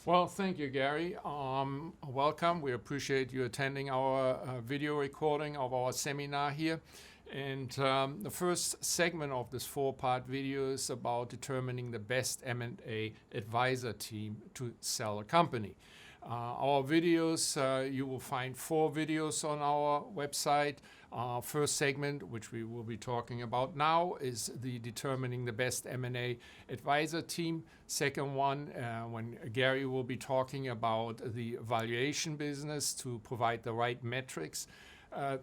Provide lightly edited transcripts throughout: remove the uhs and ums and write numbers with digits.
Well, thank you, Gary. Welcome. We appreciate you attending our video recording of our seminar here. And the first segment of this four-part video is about determining the best M&A advisor team to sell a company. Our videos, you will find 4 videos on our website. First segment, which we will be talking about now, is the determining the best M&A advisor team. Second one, when Gary will be talking about the valuation business to provide the right metrics.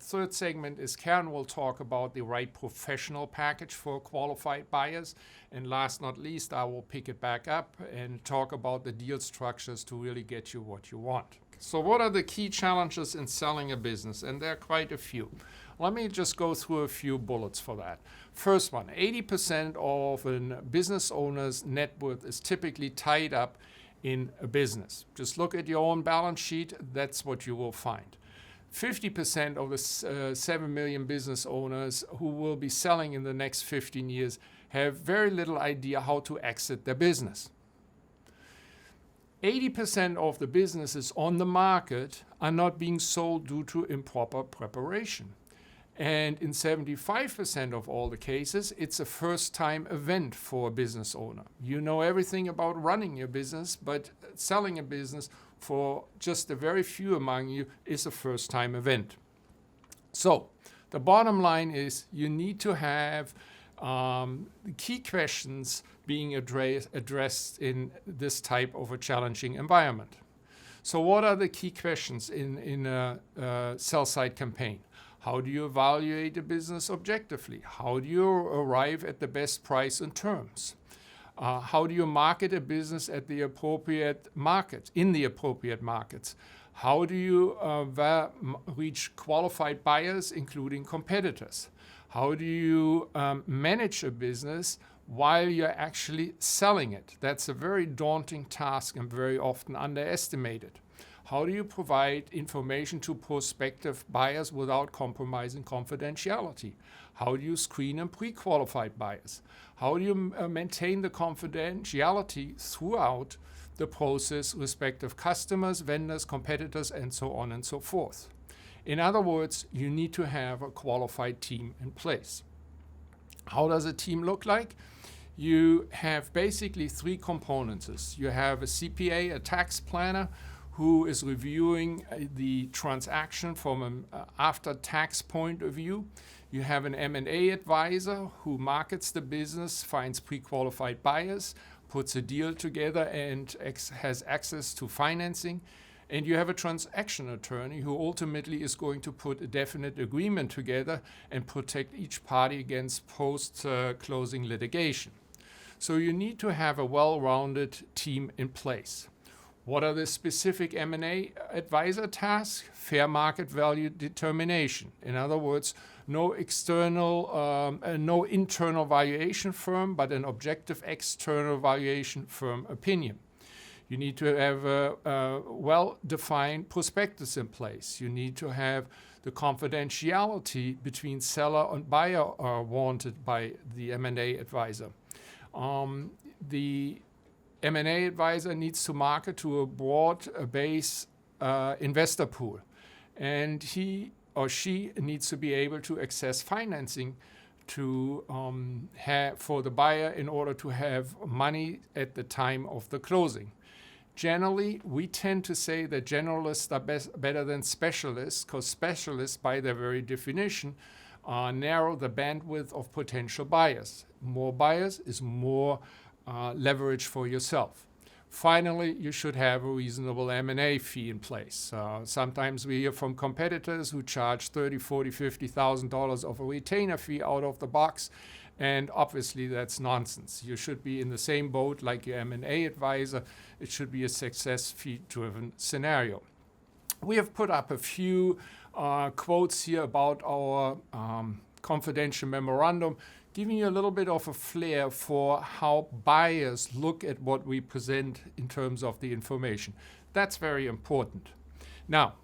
Third segment is Karen will talk about the right professional package for qualified buyers. And last not least, I will pick it back up and talk about the deal structures to really get you what you want. So what are the key challenges in selling a business? And there are quite a few. Let me just go through a few bullets for that. First one, 80% of a business owner's net worth is typically tied up in a business. Just look at your own balance sheet, that's what you will find. 50% of the 7 million business owners who will be selling in the next 15 years have very little idea how to exit their business. 80% of the businesses on the market are not being sold due to improper preparation. And in 75% of all the cases, it's a first-time event for a business owner. You know everything about running your business, but selling a business for just a very few among you is a first-time event. So the bottom line is you need to have the key questions being addressed in this type of a challenging environment. So what are the key questions in a sell-side campaign? How do you evaluate a business objectively? How do you arrive at the best price and terms? How do you market a business at the appropriate market, in the appropriate markets? How do you reach qualified buyers, including competitors? How do you manage a business while you're actually selling it? That's a very daunting task and very often underestimated. How do you provide information to prospective buyers without compromising confidentiality? How do you screen and pre-qualified buyers? How do you maintain the confidentiality throughout the process, respective customers, vendors, competitors, and so on and so forth? In other words, you need to have a qualified team in place. How does a team look like? You have basically 3 components. You have a CPA, a tax planner, who is reviewing the transaction from an after-tax point of view. You have an M&A advisor who markets the business, finds pre-qualified buyers, puts a deal together, and has access to financing. And you have a transaction attorney who ultimately is going to put a definite agreement together and protect each party against post-closing litigation. So you need to have a well-rounded team in place. What are the specific M&A advisor tasks? Fair market value determination. In other words, no internal valuation firm, but an objective external valuation firm opinion. You need to have a well-defined prospectus in place. You need to have the confidentiality between seller and buyer wanted by the M&A advisor. The M&A advisor needs to market to a broad base investor pool. And he or she needs to be able to access financing to for the buyer in order to have money at the time of the closing. Generally, we tend to say that generalists are better than specialists, because specialists, by their very definition, narrow the bandwidth of potential buyers. More buyers is more leverage for yourself. Finally, you should have a reasonable M&A fee in place. Sometimes we hear from competitors who charge $30,000, $40,000, $50,000 of a retainer fee out of the box, and obviously that's nonsense. You should be in the same boat like your M&A advisor. It should be a success fee-driven scenario. We have put up a few quotes here about our confidential memorandum, giving you a little bit of a flair for how buyers look at what we present in terms of the information. That's very important. Now,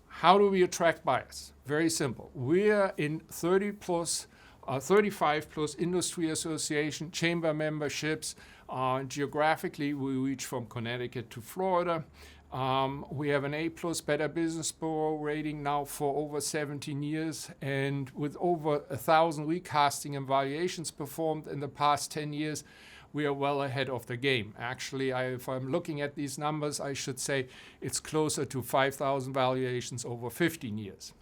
how do we attract buyers? Very simple. We're in 35 plus industry association, chamber memberships, Geographically, we reach from Connecticut to Florida. We have an A+ Better Business Bureau rating now for over 17 years, and with over 1,000 recasting and valuations performed in the past 10 years, we are well ahead of the game. Actually, if I'm looking at these numbers, I should say it's closer to 5,000 valuations over 15 years.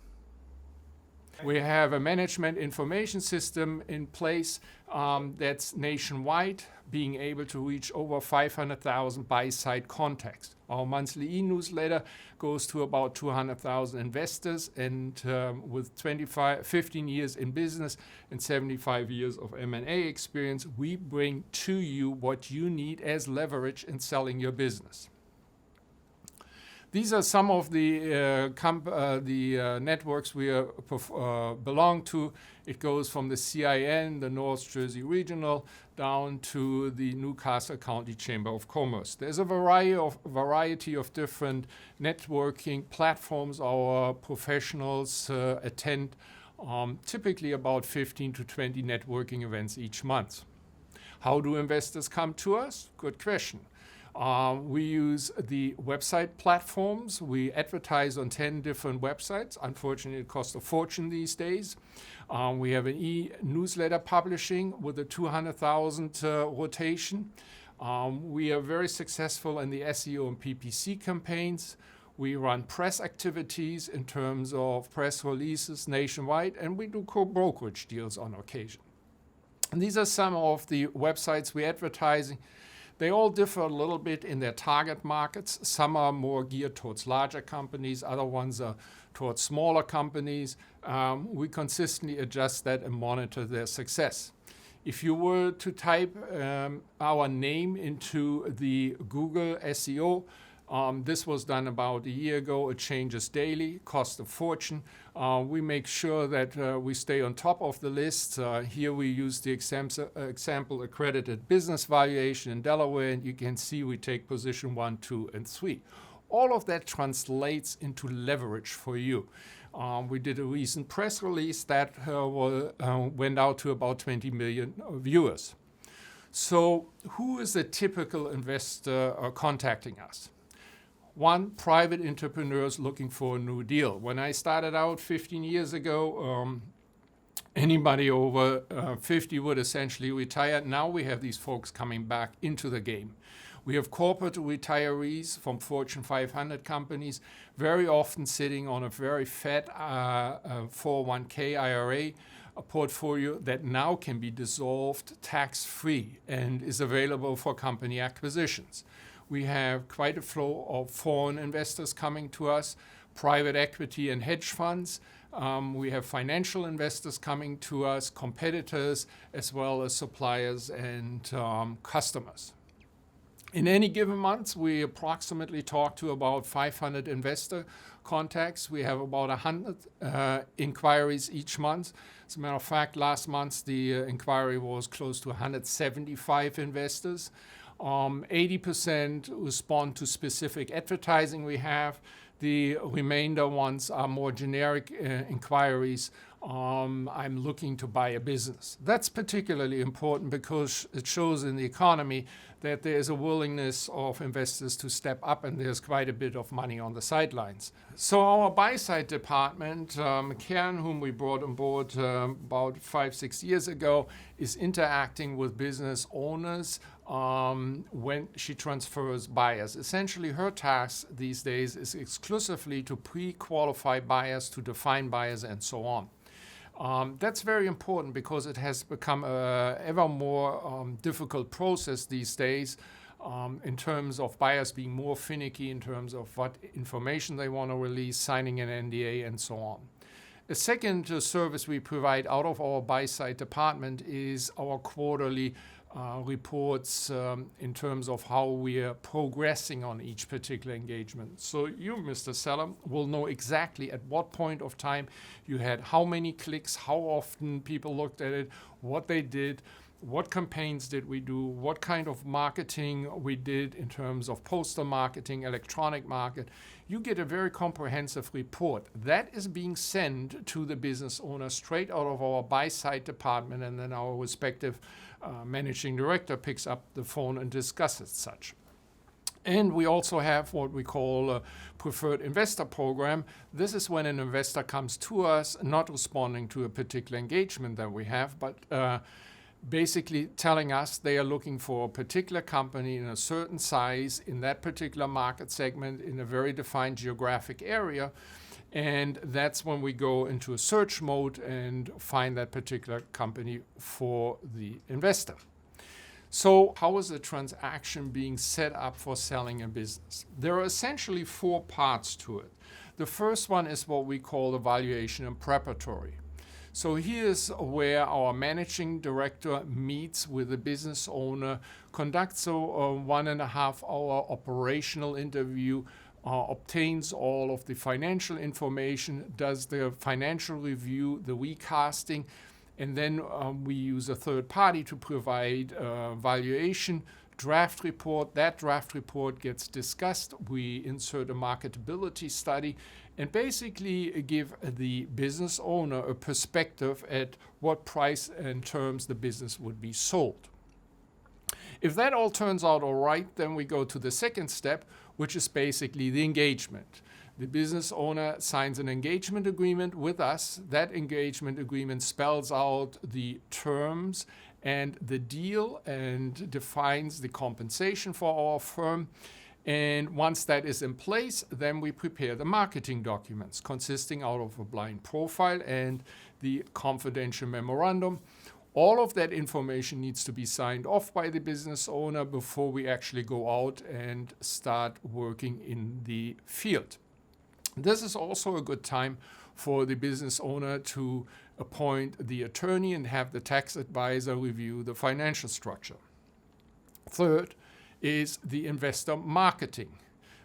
We have a management information system in place that's nationwide, being able to reach over 500,000 buy-side contacts. Our monthly e-newsletter goes to about 200,000 investors, and with 15 years in business and 75 years of M&A experience, we bring to you what you need as leverage in selling your business. These are some of the networks we belong to. It goes from the CIN, the North Jersey Regional, down to the Newcastle County Chamber of Commerce. There's a variety of different networking platforms our professionals attend, typically about 15 to 20 networking events each month. How do investors come to us? Good question. We use the website platforms. We advertise on 10 different websites. Unfortunately, it costs a fortune these days. We have an e-newsletter publishing with a 200,000 rotation. We are very successful in the SEO and PPC campaigns. We run press activities in terms of press releases nationwide, and we do co-brokerage deals on occasion. And these are some of the websites we're advertising. They all differ a little bit in their target markets. Some are more geared towards larger companies, other ones are towards smaller companies. We consistently adjust that and monitor their success. If you were to type our name into the Google SEO, this was done about a year ago. It changes daily, costs a fortune. We make sure that we stay on top of the list. Here we use the example accredited business valuation in Delaware, and you can see we take position 1, 2, and 3. All of that translates into leverage for you. We did a recent press release that went out to about 20 million viewers. So who is a typical investor contacting us? One, private entrepreneurs looking for a new deal. When I started out 15 years ago, anybody over 50 would essentially retire. Now we have these folks coming back into the game. We have corporate retirees from Fortune 500 companies, very often sitting on a very fat 401k IRA portfolio that now can be dissolved tax-free and is available for company acquisitions. We have quite a flow of foreign investors coming to us, private equity and hedge funds. We have financial investors coming to us, competitors, as well as suppliers and customers. In any given month, we approximately talk to about 500 investor contacts. We have about 100 inquiries each month. As a matter of fact, last month the inquiry was close to 175 investors. 80% respond to specific advertising we have. The remainder ones are more generic inquiries. I'm looking to buy a business. That's particularly important because it shows in the economy that there is a willingness of investors to step up, and there's quite a bit of money on the sidelines. So our buy-side department, Karen, whom we brought on board about 5-6 years ago, is interacting with business owners when she transfers buyers. Essentially, her task these days is exclusively to pre-qualify buyers, to define buyers, and so on. That's very important because it has become an ever more difficult process these days in terms of buyers being more finicky in terms of what information they want to release, signing an NDA, and so on. A second service we provide out of our buy-side department is our quarterly reports in terms of how we are progressing on each particular engagement. So you, Mr. Seller, will know exactly at what point of time you had how many clicks, how often people looked at it, what they did, what campaigns did we do, what kind of marketing we did in terms of postal marketing, electronic market. You get a very comprehensive report. That is being sent to the business owner straight out of our buy-side department, and then our respective managing director picks up the phone and discusses such. And we also have what we call a preferred investor program. This is when an investor comes to us, not responding to a particular engagement that we have, but basically telling us they are looking for a particular company in a certain size, in that particular market segment, in a very defined geographic area. And that's when we go into a search mode and find that particular company for the investor. So how is a transaction being set up for selling a business? There are essentially 4 parts to it. The first one is what we call the valuation and preparatory. So here's where our managing director meets with the business owner, conducts a 1.5-hour operational interview, obtains all of the financial information, does the financial review, the recasting, and then we use a third party to provide valuation, draft report. That draft report gets discussed. We insert a marketability study and basically give the business owner a perspective at what price and terms the business would be sold. If that all turns out all right, then we go to the second step, which is basically the engagement. The business owner signs an engagement agreement with us. That engagement agreement spells out the terms and the deal and defines the compensation for our firm. And once that is in place, then we prepare the marketing documents consisting out of a blind profile and the confidential memorandum. All of that information needs to be signed off by the business owner before we actually go out and start working in the field. This is also a good time for the business owner to appoint the attorney and have the tax advisor review the financial structure. Third is the investor marketing.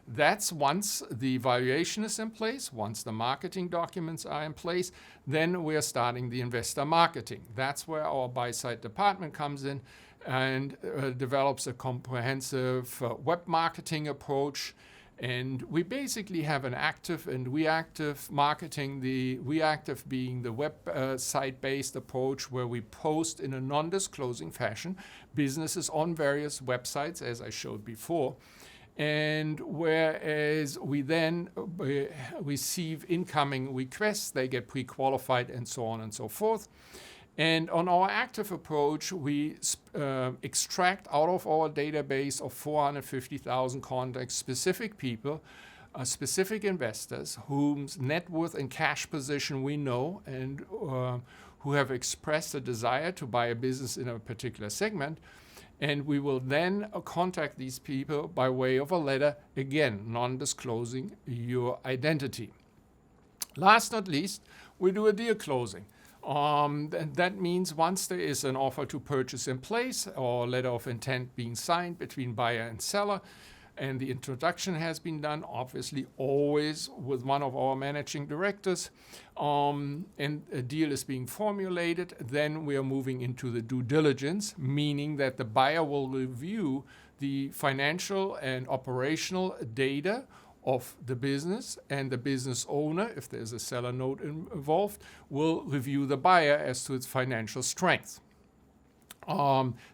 That's once the valuation is in place, once the marketing documents are in place, then we're starting the investor marketing. That's where our buy-side department comes in and develops a comprehensive web marketing approach. And we basically have an active and reactive marketing, the reactive being the website-based approach where we post in a non-disclosing fashion businesses on various websites, as I showed before. And whereas we then receive incoming requests, they get pre-qualified and so on and so forth. And on our active approach, we extract out of our database of 450,000 contacts specific people, specific investors whose net worth and cash position we know and who have expressed a desire to buy a business in a particular segment. And we will then contact these people by way of a letter, again, non-disclosing your identity. Last not least, we do a deal closing. That means once there is an offer to purchase in place or letter of intent being signed between buyer and seller, and the introduction has been done, obviously always with one of our managing directors, and a deal is being formulated, then we are moving into the due diligence, meaning that the buyer will review the financial and operational data of the business, and the business owner, if there's a seller note involved, will review the buyer as to its financial strength.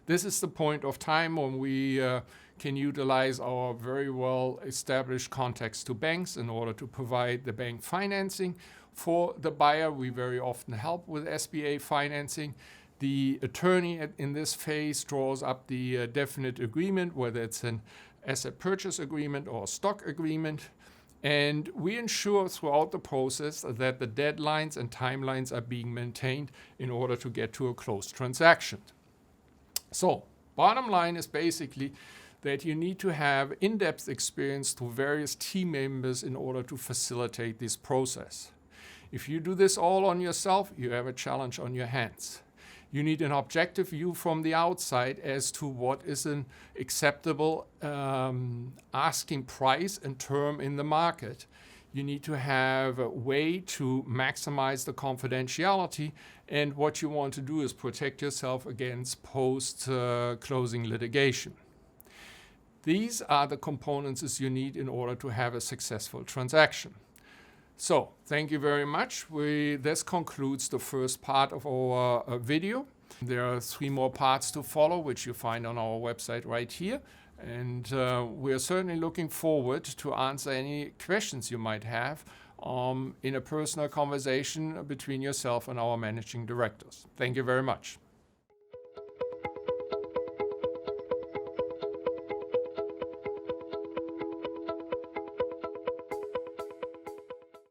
This is the point of time when we can utilize our very well established contacts to banks in order to provide the bank financing. For the buyer, we very often help with SBA financing. The attorney in this phase draws up the definite agreement, whether it's an asset purchase agreement or a stock agreement. And we ensure throughout the process that the deadlines and timelines are being maintained in order to get to a closed transaction. So, bottom line is basically that you need to have in-depth experience to various team members in order to facilitate this process. If you do this all on yourself, you have a challenge on your hands. You need an objective view from the outside as to what is an acceptable asking price and term in the market. You need to have a way to maximize the confidentiality, and what you want to do is protect yourself against post-closing litigation. These are the components you need in order to have a successful transaction. So, thank you very much. This concludes the first part of our video. There are 3 more parts to follow, which you find on our website right here. And we are certainly looking forward to answer any questions you might have in a personal conversation between yourself and our managing directors. Thank you very much.